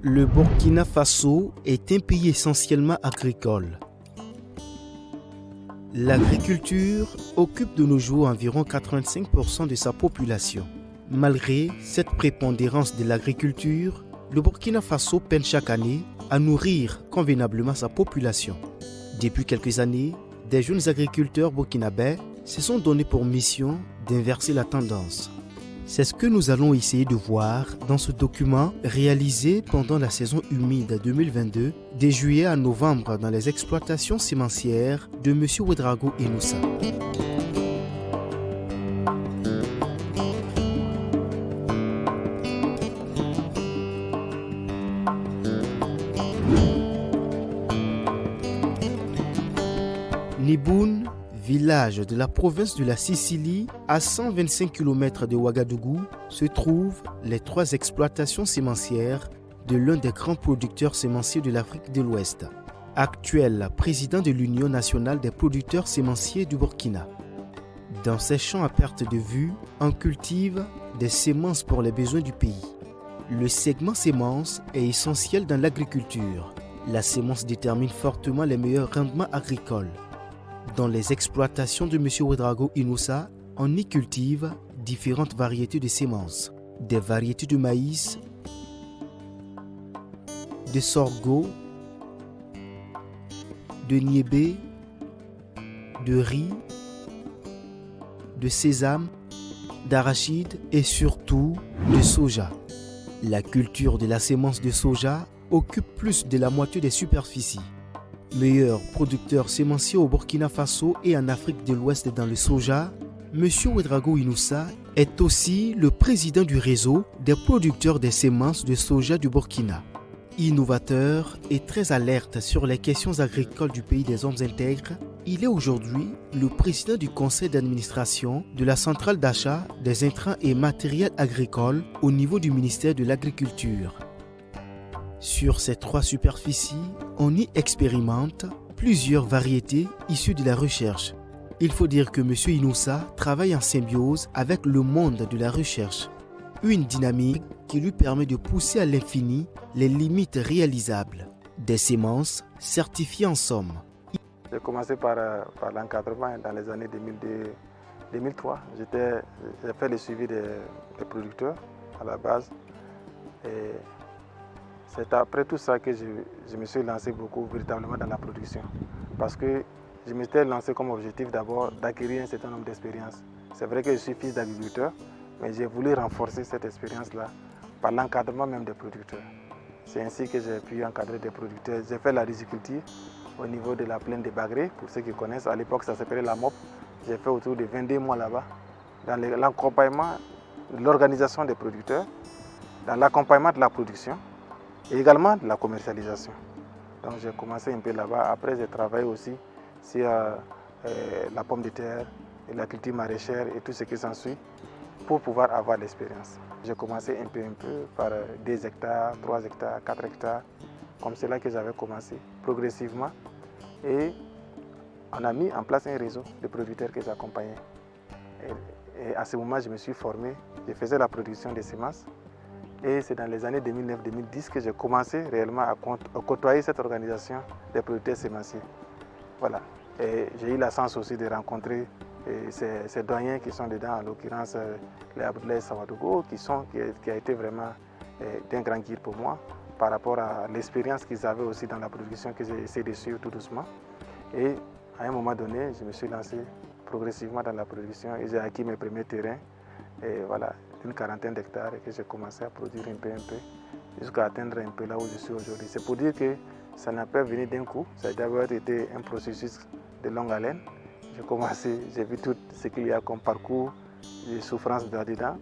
Le Burkina Faso est un pays essentiellement agricole. L'agriculture occupe de nos jours environ 85% de sa population. Malgré cette prépondérance de l'agriculture, le Burkina Faso peine chaque année à nourrir convenablement sa population. Depuis quelques années, des jeunes agriculteurs burkinabés se sont donné pour mission d'inverser la tendance. C'est ce que nous allons essayer de voir dans ce document réalisé pendant la saison humide 2022, de juillet à novembre dans les exploitations sémencières de M. Ouedraogo Inoussa. Niboun, village de la province de la Sicile, à 125 km de Ouagadougou, se trouvent les 3 exploitations sémencières de l'un des grands producteurs sémenciers de l'Afrique de l'Ouest, actuel président de l'Union nationale des producteurs sémenciers du Burkina. Dans ces champs à perte de vue, on cultive des semences pour les besoins du pays. Le segment sémence est essentiel dans l'agriculture. La sémence détermine fortement les meilleurs rendements agricoles. Dans les exploitations de M. Ouedraogo Inoussa, on y cultive différentes variétés de semences, des variétés de maïs, de sorgho, de niébé, de riz, de sésame, d'arachide et surtout de soja. La culture de la semence de soja occupe plus de la moitié des superficies. Meilleur producteur sémencier au Burkina Faso et en Afrique de l'Ouest dans le soja, M. Ouedraogo Inoussa est aussi le président du réseau des producteurs des semences de soja du Burkina. Innovateur et très alerte sur les questions agricoles du pays des hommes intègres, il est aujourd'hui le président du conseil d'administration de la centrale d'achat des intrants et matériels agricoles au niveau du ministère de l'Agriculture. Sur ces 3 superficies, on y expérimente plusieurs variétés issues de la recherche. Il faut dire que M. Inoussa travaille en symbiose avec le monde de la recherche, une dynamique qui lui permet de pousser à l'infini les limites réalisables. Des semences certifiées en somme. J'ai commencé par l'encadrement dans les années 2003. J'ai fait le suivi des producteurs à la base. Et c'est après tout ça que je me suis lancé beaucoup véritablement dans la production. Parce que je m'étais lancé comme objectif d'abord d'acquérir un certain nombre d'expériences. C'est vrai que je suis fils d'agriculteur, mais j'ai voulu renforcer cette expérience-là par l'encadrement même des producteurs. C'est ainsi que j'ai pu encadrer des producteurs. J'ai fait la riziculture au niveau de la plaine de Bagré, pour ceux qui connaissent. À l'époque, ça s'appelait la MOP. J'ai fait autour de 22 mois là-bas, dans l'accompagnement de l'organisation des producteurs, dans l'accompagnement de la production, et également de la commercialisation. Donc j'ai commencé un peu là-bas. Après, j'ai travaillé aussi sur la pomme de terre, et la culture maraîchère et tout ce qui s'ensuit pour pouvoir avoir l'expérience. J'ai commencé un peu par 2 hectares, 3 hectares, 4 hectares, comme c'est là que j'avais commencé progressivement. Et on a mis en place un réseau de producteurs que j'accompagnais. Et à ce moment, je me suis formé, je faisais la production des semences. Et c'est dans les années 2009-2010 que j'ai commencé réellement à côtoyer cette organisation des producteurs sémenciers. Voilà. Et j'ai eu la chance aussi de rencontrer ces doyens qui sont dedans, en l'occurrence les Abdoulaye Sawadogo, qui a été vraiment d'un grand guide pour moi par rapport à l'expérience qu'ils avaient aussi dans la production que j'ai essayé de suivre tout doucement. Et à un moment donné, je me suis lancé progressivement dans la production et j'ai acquis mes premiers terrains. Et voilà, une quarantaine d'hectares et que j'ai commencé à produire un peu, jusqu'à atteindre un peu là où je suis aujourd'hui. C'est pour dire que ça n'a pas venu d'un coup, ça a d'abord été un processus de longue haleine. J'ai commencé, j'ai vu tout ce qu'il y a comme parcours, les souffrances là-dedans,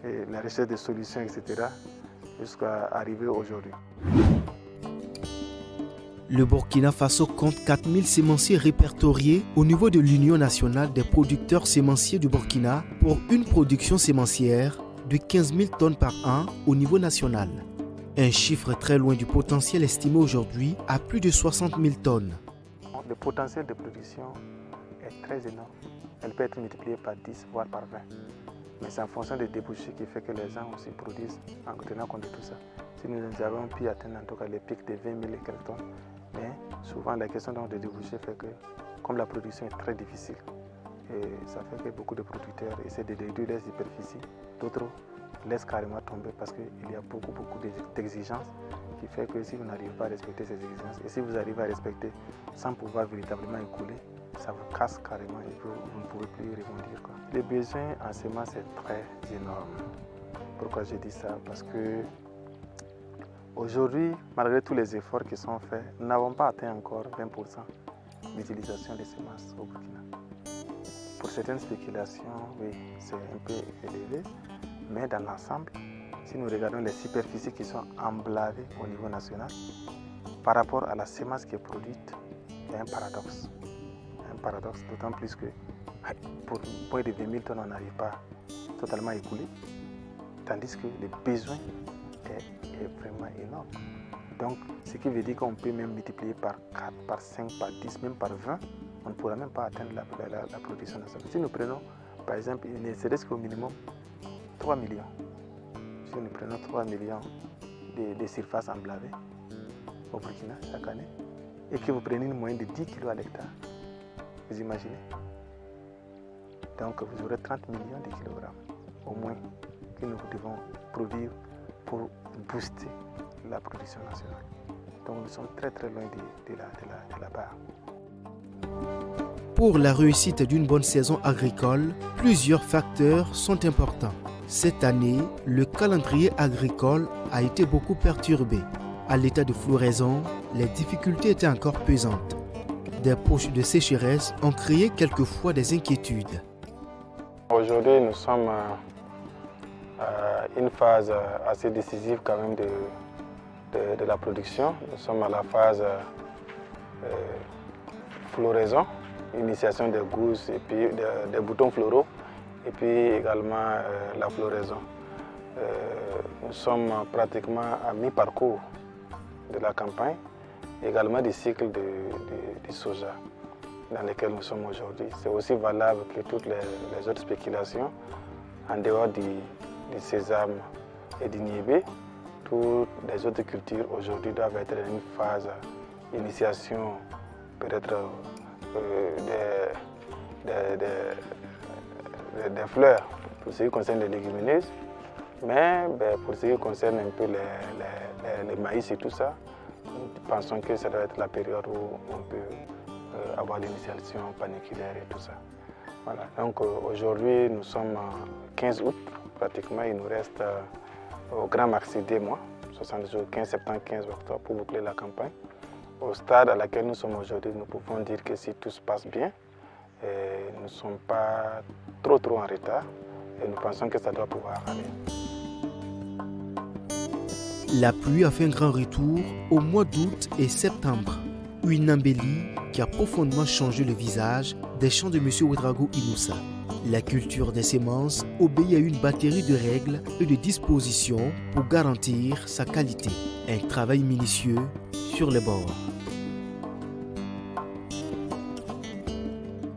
et la recherche de solutions, etc., jusqu'à arriver aujourd'hui. Le Burkina Faso compte 4000 sémenciers répertoriés au niveau de l'Union nationale des producteurs sémenciers du Burkina pour une production sémencière de 15 000 tonnes par an au niveau national. Un chiffre très loin du potentiel estimé aujourd'hui à plus de 60 000 tonnes. Le potentiel de production est très énorme. Elle peut être multipliée par 10, voire par 20. Mais c'est en fonction des débouchés qui fait que les gens aussi produisent en tenant compte de tout ça. Si nous avons pu atteindre en tout cas les pics de 20 000 et quelques tonnes, mais souvent la question des débouchés fait que, comme la production est très difficile, et ça fait que beaucoup de producteurs essaient de réduire les superficies, d'autres laissent carrément tomber parce qu'il y a beaucoup d'exigences qui fait que si vous n'arrivez pas à respecter ces exigences et si vous arrivez à respecter sans pouvoir véritablement écouler, ça vous casse carrément et vous ne pouvez plus rebondir, quoi. Les besoins en semences c'est très énorme. Pourquoi je dis ça? Parce que aujourd'hui, malgré tous les efforts qui sont faits, nous n'avons pas atteint encore 20% d'utilisation des semences au Burkina. Pour certaines spéculations, oui, c'est un peu élevé, mais dans l'ensemble, si nous regardons les superficies qui sont emblavées au niveau national, par rapport à la semence qui est produite, il y a un paradoxe. Un paradoxe, d'autant plus que pour moins de 20 000 tonnes, on n'arrive pas totalement à écouler, tandis que le besoin est vraiment énorme. Donc, ce qui veut dire qu'on peut même multiplier par 4, par 5, par 10, même par 20, on ne pourra même pas atteindre la production nationale. Si nous prenons, par exemple, il ne serait-ce qu'au minimum 3 millions. Si nous prenons 3 millions de surfaces emblavées au Burkina chaque année, et que vous prenez une moyenne de 10 kg à l'hectare, vous imaginez? Donc vous aurez 30 millions de kilogrammes au moins que nous devons produire pour booster la production nationale. Donc nous sommes très très loin de la barre. Pour la réussite d'une bonne saison agricole, plusieurs facteurs sont importants. Cette année, le calendrier agricole a été beaucoup perturbé. À l'état de floraison, les difficultés étaient encore pesantes. Des poches de sécheresse ont créé quelquefois des inquiétudes. Aujourd'hui, nous sommes à une phase assez décisive quand même de la production. Nous sommes à la phase floraison, initiation des gousses et puis des boutons floraux et puis également la floraison. Nous sommes pratiquement à mi-parcours de la campagne, également du cycle du soja dans lequel nous sommes aujourd'hui. C'est aussi valable que toutes les autres spéculations en dehors du sésame et du niébé. Toutes les autres cultures aujourd'hui doivent être dans une phase d'initiation peut-être des fleurs pour ce qui concerne les légumineuses, mais pour ce qui concerne un peu les maïs et tout ça, nous pensons que ça doit être la période où on peut avoir l'initiation paniculaire et tout ça. Voilà. Donc aujourd'hui nous sommes 15 août, pratiquement il nous reste au grand maxi 2 mois, 60 jours, 15 septembre, 15 octobre pour boucler la campagne. Au stade à laquelle nous sommes aujourd'hui, nous pouvons dire que si tout se passe bien, nous ne sommes pas trop en retard et nous pensons que ça doit pouvoir aller. La pluie a fait un grand retour au mois d'août et septembre. Une embellie qui a profondément changé le visage des champs de M. Ouedraogo Inoussa. La culture des semences obéit à une batterie de règles et de dispositions pour garantir sa qualité. Un travail minutieux sur les bords.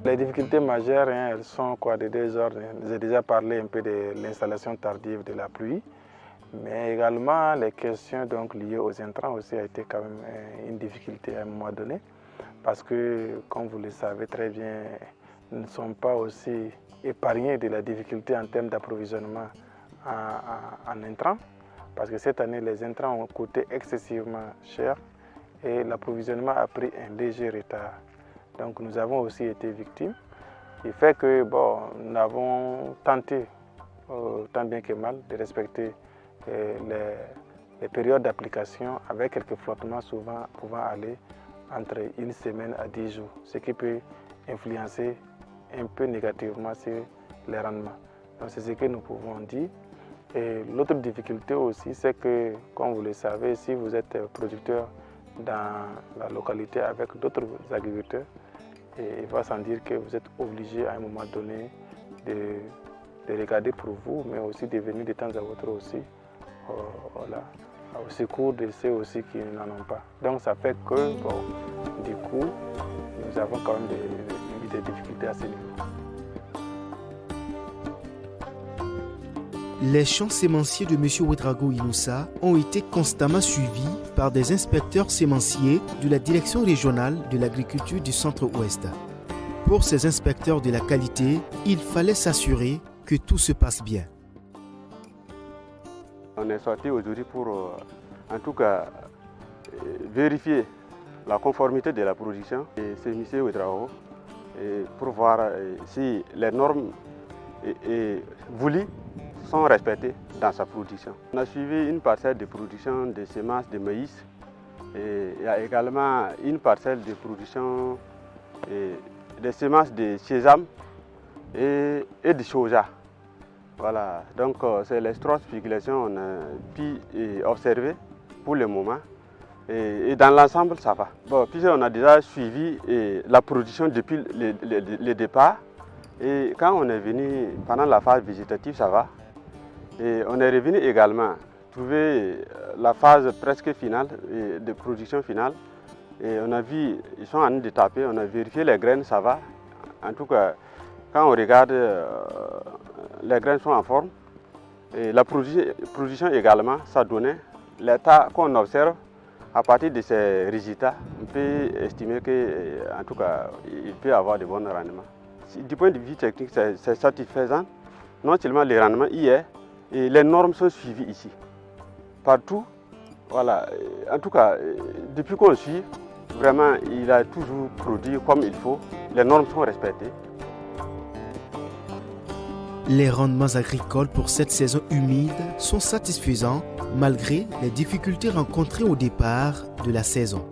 Les difficultés majeures, elles sont de deux ordres. J'ai déjà parlé un peu de l'installation tardive de la pluie, mais également les questions liées aux intrants aussi a été quand même une difficulté à un moment donné, parce que, comme vous le savez très bien, nous ne sommes pas aussi épargnés de la difficulté en termes d'approvisionnement en intrants, parce que cette année, les intrants ont coûté excessivement cher et l'approvisionnement a pris un léger retard. Donc nous avons aussi été victimes. Il fait que nous avons tenté, tant bien que mal, de respecter les périodes d'application avec quelques flottements souvent pouvant aller entre 1 semaine à 10 jours, ce qui peut influencer un peu négativement sur les rendements. Donc c'est ce que nous pouvons dire. Et l'autre difficulté aussi, c'est que, comme vous le savez, si vous êtes producteur dans la localité avec d'autres agriculteurs, il va sans dire que vous êtes obligé à un moment donné de regarder pour vous, mais aussi de venir de temps à autre aussi au secours de ceux aussi qui n'en ont pas. Donc ça fait que, du coup, nous avons quand même des difficultés à ce niveau. Les champs sémenciers de M. Ouedraogo Inoussa ont été constamment suivis par des inspecteurs sémenciers de la Direction régionale de l'agriculture du Centre-Ouest. Pour ces inspecteurs de la qualité, il fallait s'assurer que tout se passe bien. On est sorti aujourd'hui pour, en tout cas, vérifier la conformité de la production. Et c'est M. Ouedraogo pour voir si les normes voulues sont respectées dans sa production. On a suivi une parcelle de production de semences de maïs et il y a également une parcelle de production de semences de sésame et de soja. Voilà, donc c'est les trois spéculations qu'on a pu observer pour le moment. Et dans l'ensemble, ça va. Bon, puisqu'on a déjà suivi la production depuis le départ. Et quand on est venu pendant la phase végétative, ça va. Et on est revenu également trouver la phase presque finale, de production finale. Et on a vu, ils sont en train de taper, on a vérifié les graines, ça va. En tout cas, quand on regarde, les graines sont en forme. Et la production également, ça donnait. L'état qu'on observe, à partir de ces résultats, on peut estimer qu'en tout cas, il peut avoir de bons rendements. Du point de vue technique, c'est satisfaisant. Non seulement les rendements y est, et les normes sont suivies ici. Partout, voilà. En tout cas, depuis qu'on suit, vraiment, il a toujours produit comme il faut. Les normes sont respectées. Les rendements agricoles pour cette saison humide sont satisfaisants malgré les difficultés rencontrées au départ de la saison.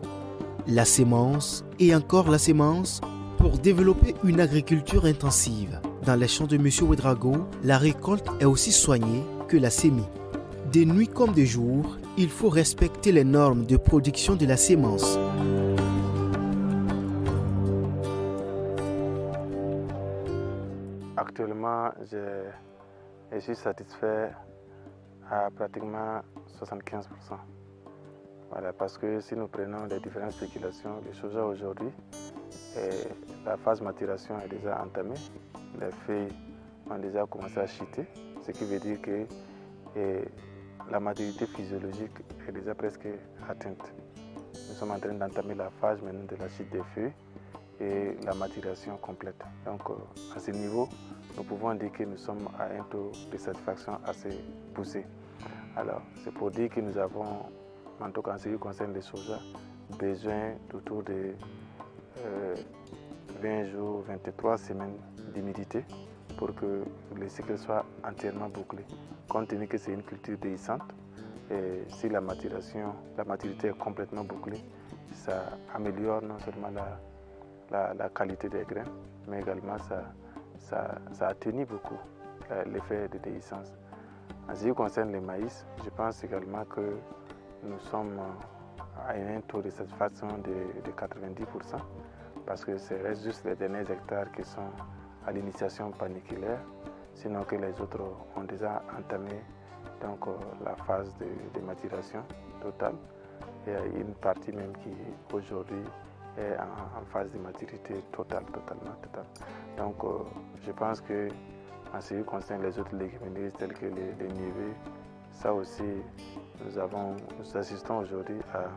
La sémence et encore la sémence pour développer une agriculture intensive. Dans les champs de M. Ouedraogo, la récolte est aussi soignée que la semis. De nuit comme de jour, il faut respecter les normes de production de la sémence. Actuellement, je suis satisfait à pratiquement 75%. Voilà, parce que si nous prenons les différentes spéculations, les soja aujourd'hui, la phase maturation est déjà entamée. Les feuilles ont déjà commencé à chuter, ce qui veut dire que la maturité physiologique est déjà presque atteinte. Nous sommes en train d'entamer la phase maintenant de la chute des feuilles et la maturation complète. Donc à ce niveau, nous pouvons dire que nous sommes à un taux de satisfaction assez poussé. Alors c'est pour dire que nous avons, en tout cas en ce qui concerne les soja, besoin d'autour de 20 jours, 23 semaines d'humidité pour que le cycle soit entièrement bouclé. Compte tenu que c'est une culture déhiscente, et si la maturité est complètement bouclée, ça améliore non seulement la qualité des graines, mais également ça atténue beaucoup l'effet de déhiscence. En ce qui concerne le maïs, je pense également que nous sommes à un taux de satisfaction de 90%, parce que ce reste juste les derniers hectares qui sont à l'initiation paniculaire, sinon que les autres ont déjà entamé donc, la phase de maturation totale. Il y a une partie même qui aujourd'hui est en phase de maturité totalement totale. Donc je pense que en ce qui concerne les autres légumineuses telles que les nivets, ça aussi nous assistons aujourd'hui à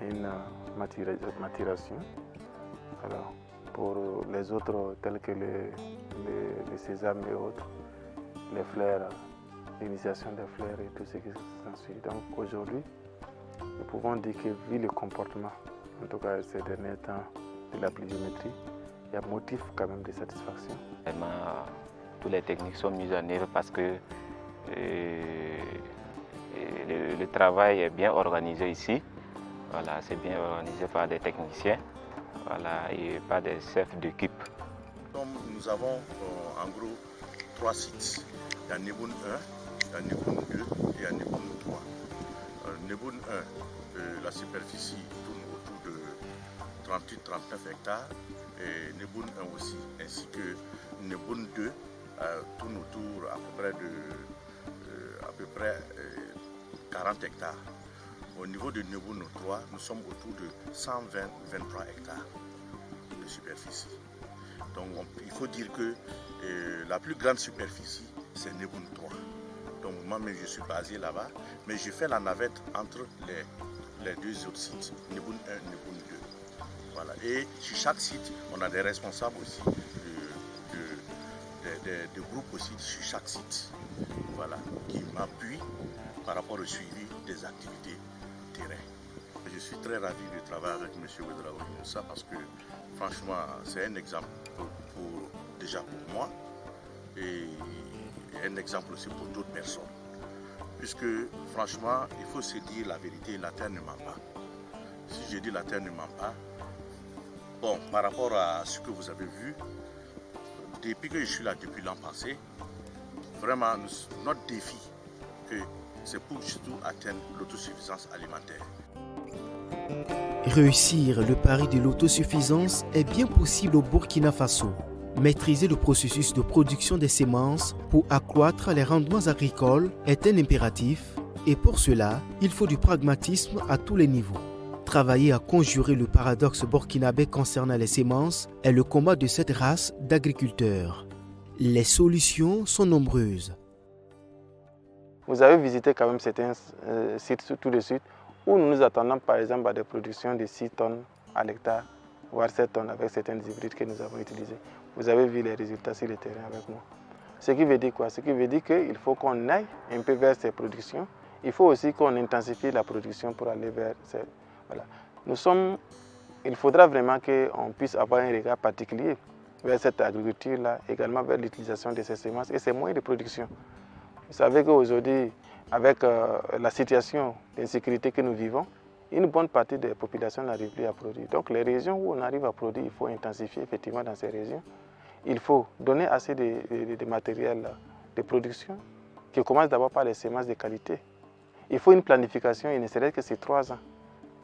une maturation. Alors, pour les autres tels que les sésames et autres, les fleurs, l'initiation des fleurs et tout ce qui s'ensuit. Donc aujourd'hui, nous pouvons dire que vu le comportement, en tout cas ces derniers temps, de la pluviométrie, il y a motif quand même de satisfaction. Vraiment, toutes les techniques sont mises en œuvre parce que le travail est bien organisé ici. Voilà, c'est bien organisé par des techniciens, voilà, et par des chefs d'équipe. Nous avons en gros 3 sites. Il y a Neboun 1, il y a Neboun 2 et il y a Neboun 3. Neboun 1, la superficie tourne autour de 38-39 hectares. Et Neboun 1 aussi, ainsi que Neboun 2 tourne autour à peu près 40 hectares. Au niveau de Neboun 3, nous sommes autour de 120-23 hectares de superficie. Donc il faut dire que la plus grande superficie c'est Neboun 3. Donc moi-même je suis basé là-bas, mais je fais la navette entre les deux autres sites, Neboun 1 et Neboun 2. Voilà. Et sur chaque site, on a des responsables aussi de groupes aussi sur chaque site, voilà, qui m'appuient par rapport au suivi des activités terrain. Je suis très ravi de travailler avec M. Ouedraogo Inoussa parce que franchement c'est un exemple déjà pour moi et un exemple aussi pour d'autres personnes. Puisque franchement il faut se dire la vérité, la terre ne ment pas. Si je dis la terre ne ment pas, bon, par rapport à ce que vous avez vu, depuis que je suis là depuis l'an passé, vraiment notre défi, c'est pour surtout atteindre l'autosuffisance alimentaire. Réussir le pari de l'autosuffisance est bien possible au Burkina Faso. Maîtriser le processus de production des semences pour accroître les rendements agricoles est un impératif et pour cela, il faut du pragmatisme à tous les niveaux. Travailler à conjurer le paradoxe burkinabé concernant les semences est le combat de cette race d'agriculteurs. Les solutions sont nombreuses. Vous avez visité quand même certains sites tout de suite où nous nous attendons par exemple à des productions de 6 tonnes à l'hectare, voire 7 tonnes avec certains hybrides que nous avons utilisés. Vous avez vu les résultats sur le terrain avec moi. Ce qui veut dire quoi? Ce qui veut dire qu'il faut qu'on aille un peu vers ces productions. Il faut aussi qu'on intensifie la production pour aller vers ces... Voilà. Il faudra vraiment qu'on puisse avoir un regard particulier vers cette agriculture-là, également vers l'utilisation de ces semences et ces moyens de production. Vous savez qu'aujourd'hui, avec la situation d'insécurité que nous vivons, une bonne partie des populations n'arrive plus à produire. Donc les régions où on arrive à produire, il faut intensifier effectivement dans ces régions. Il faut donner assez de matériel de production qui commence d'abord par les semences de qualité. Il faut une planification, il ne serait que c'est 3 ans.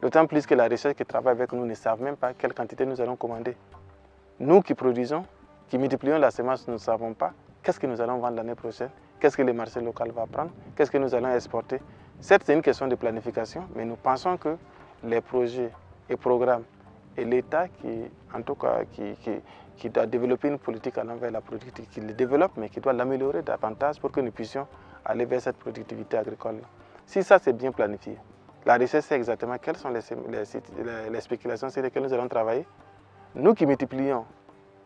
D'autant plus que la recherche qui travaille avec nous ne savent même pas quelle quantité nous allons commander. Nous qui produisons, qui multiplions la semence, nous ne savons pas qu'est-ce que nous allons vendre l'année prochaine, qu'est-ce que le marché local va prendre, qu'est-ce que nous allons exporter. Certes, c'est une question de planification, mais nous pensons que les projets et programmes et l'État qui doit développer une politique allant vers la productivité, qui le développe, mais qui doit l'améliorer davantage pour que nous puissions aller vers cette productivité agricole. Si ça, c'est bien planifié, la recherche sait exactement quelles sont les spéculations sur lesquelles nous allons travailler. Nous qui multiplions,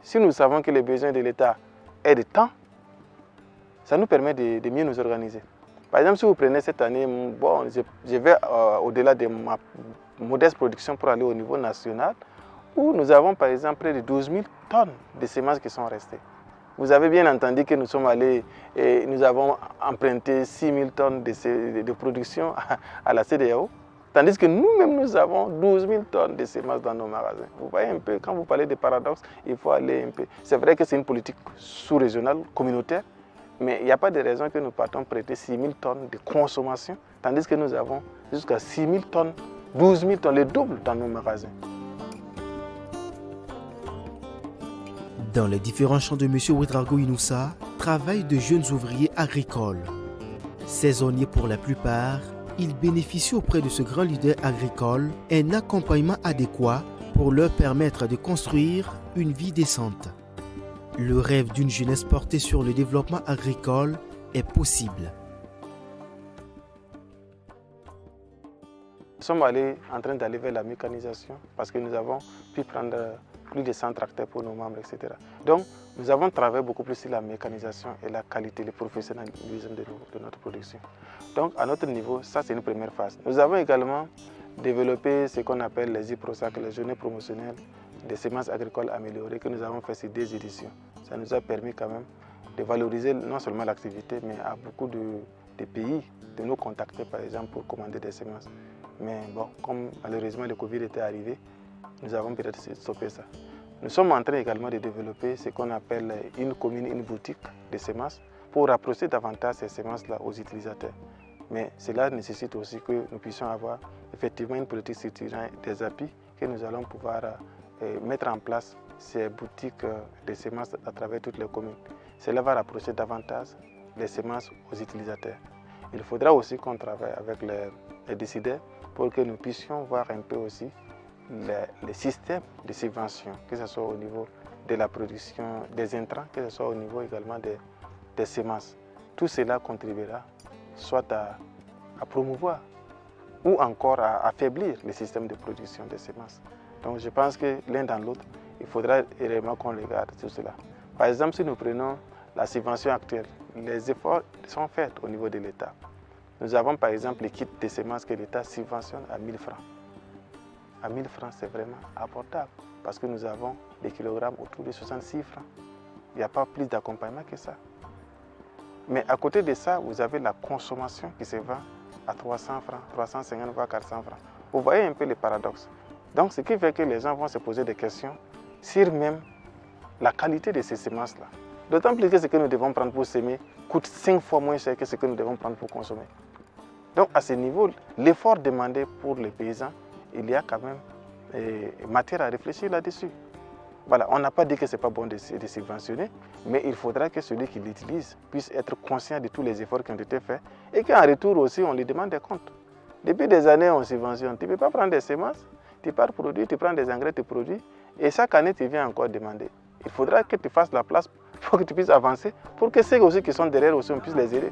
si nous savons que les besoins de l'État est de temps, ça nous permet de mieux nous organiser. Par exemple, si vous prenez cette année, bon, je vais au-delà de ma modeste production pour aller au niveau national, où nous avons par exemple près de 12 000 tonnes de semences qui sont restées. Vous avez bien entendu que nous sommes allés et nous avons emprunté 6 000 tonnes de production à la CEDEAO, tandis que nous-mêmes, nous avons 12 000 tonnes de semences dans nos magasins. Vous voyez un peu, quand vous parlez de paradoxe, il faut aller un peu. C'est vrai que c'est une politique sous-régionale, communautaire, mais il n'y a pas de raison que nous partons prêter 6 000 tonnes de consommation, tandis que nous avons jusqu'à 6 000 tonnes, 12 000 tonnes, le double dans nos magasins. Dans les différents champs de M. Ouedraogo Inoussa, travaillent de jeunes ouvriers agricoles. Saisonniers pour la plupart, ils bénéficient auprès de ce grand leader agricole un accompagnement adéquat pour leur permettre de construire une vie décente. Le rêve d'une jeunesse portée sur le développement agricole est possible. Nous sommes en train d'aller vers la mécanisation parce que nous avons pu prendre plus de 100 tracteurs pour nos membres, etc. Donc, nous avons travaillé beaucoup plus sur la mécanisation et la qualité, le professionnalisme de notre production. Donc, à notre niveau, ça c'est une première phase. Nous avons également développé ce qu'on appelle les IPROSAC, les journées promotionnelles des semences agricoles améliorées que nous avons fait sur 2 éditions. Ça nous a permis quand même de valoriser non seulement l'activité, mais à beaucoup de pays de nous contacter, par exemple, pour commander des semences. Mais bon, comme malheureusement le Covid était arrivé, nous avons peut-être stoppé ça. Nous sommes en train également de développer ce qu'on appelle une commune, une boutique de semences pour rapprocher davantage ces semences-là aux utilisateurs. Mais cela nécessite aussi que nous puissions avoir effectivement une politique structurante des appuis que nous allons pouvoir mettre en place ces boutiques de semences à travers toutes les communes. Cela va rapprocher davantage les semences aux utilisateurs. Il faudra aussi qu'on travaille avec les décideurs pour que nous puissions voir un peu aussi les systèmes de subvention, que ce soit au niveau de la production des intrants, que ce soit au niveau également des semences. tout cela contribuera soit à promouvoir ou encore à affaiblir le système de production des semences. Donc je pense que l'un dans l'autre, il faudra réellement qu'on regarde tout cela. Par exemple, si nous prenons la subvention actuelle, les efforts sont faits au niveau de l'État. Nous avons par exemple les kits de semences que l'État subventionne à 1000 francs. À 1000 francs, c'est vraiment abordable parce que nous avons des kilogrammes autour de 66 francs. Il n'y a pas plus d'accompagnement que ça. Mais à côté de ça, vous avez la consommation qui se vend à 300 francs, 350 voire 400 francs. Vous voyez un peu le paradoxe. Donc ce qui fait que les gens vont se poser des questions sur même la qualité de ces semences-là. D'autant plus que ce que nous devons prendre pour semer coûte 5 fois moins cher que ce que nous devons prendre pour consommer. Donc à ce niveau, l'effort demandé pour les paysans, il y a quand même matière à réfléchir là-dessus. Voilà, on n'a pas dit que ce n'est pas bon de subventionner, mais il faudra que celui qui l'utilise puisse être conscient de tous les efforts qui ont été faits et qu'en retour aussi, on lui demande des comptes. Depuis des années, on subventionne. Tu ne peux pas prendre des semences, tu pars produire, tu prends des engrais, tu produis, et chaque année, tu viens encore demander. Il faudra que tu fasses la place pour que tu puisses avancer, pour que ceux aussi qui sont derrière aussi, on puisse les aider.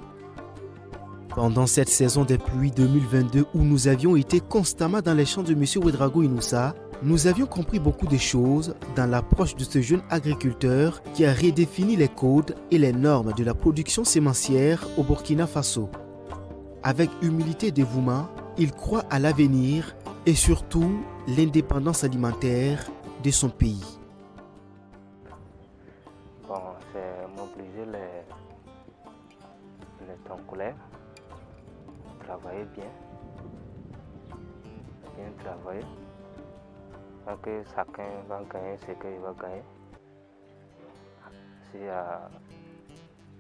Pendant cette saison des pluies 2022 où nous avions été constamment dans les champs de M. Ouedraogo Inoussa, nous avions compris beaucoup de choses dans l'approche de ce jeune agriculteur qui a redéfini les codes et les normes de la production sémencière au Burkina Faso. Avec humilité et dévouement, il croit à l'avenir et surtout l'indépendance alimentaire de son pays. Bon, c'est mobiliser les troncs, travailler bien travailler, donc que chacun va gagner ce qu'il va gagner. S'il y a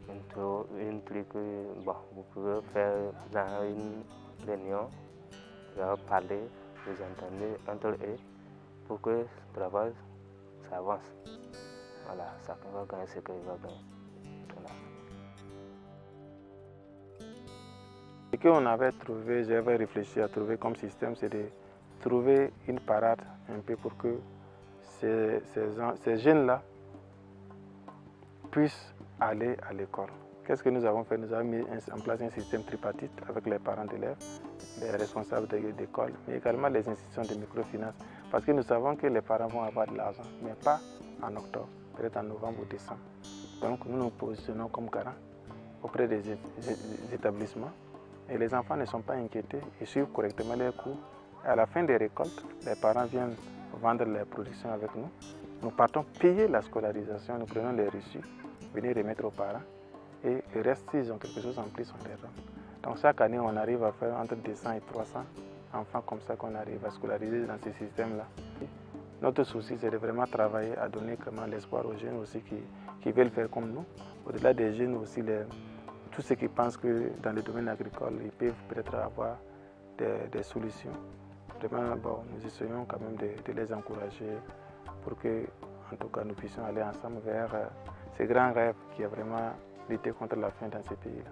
une truc, bon, vous pouvez faire dans une réunion, vous allez parler, vous entendez entre eux pour que le travail s'avance. Voilà, chacun va gagner ce qu'il va gagner. Voilà. Ce qu'on avait trouvé, j'avais réfléchi à trouver comme système, c'est de trouver une parade un peu pour que ces jeunes-là puissent aller à l'école. Qu'est-ce que nous avons fait? Nous avons mis en place un système tripartite avec les parents d'élèves, les responsables d'école, mais également les institutions de microfinance. Parce que nous savons que les parents vont avoir de l'argent, mais pas en octobre, peut-être en novembre ou décembre. Donc nous nous positionnons comme garants auprès des établissements. Et les enfants ne sont pas inquiétés, ils suivent correctement leurs cours. À la fin des récoltes, les parents viennent vendre les productions avec nous. Nous partons payer la scolarisation, nous prenons les reçus, venir remettre aux parents. Et le reste, s'ils ont quelque chose en plus, on les rend. Donc chaque année, on arrive à faire entre 200 et 300 enfants comme ça qu'on arrive à scolariser dans ces systèmes-là. Notre souci, c'est de vraiment travailler à donner vraiment l'espoir aux jeunes aussi qui veulent faire comme nous. Au-delà des jeunes aussi, tous ceux qui pensent que dans le domaine agricole, ils peuvent peut-être avoir des solutions. Vraiment, bon, nous essayons quand même de les encourager pour que, en tout cas, nous puissions aller ensemble vers ces grands rêves qui est vraiment lutter contre la faim dans ces pays-là.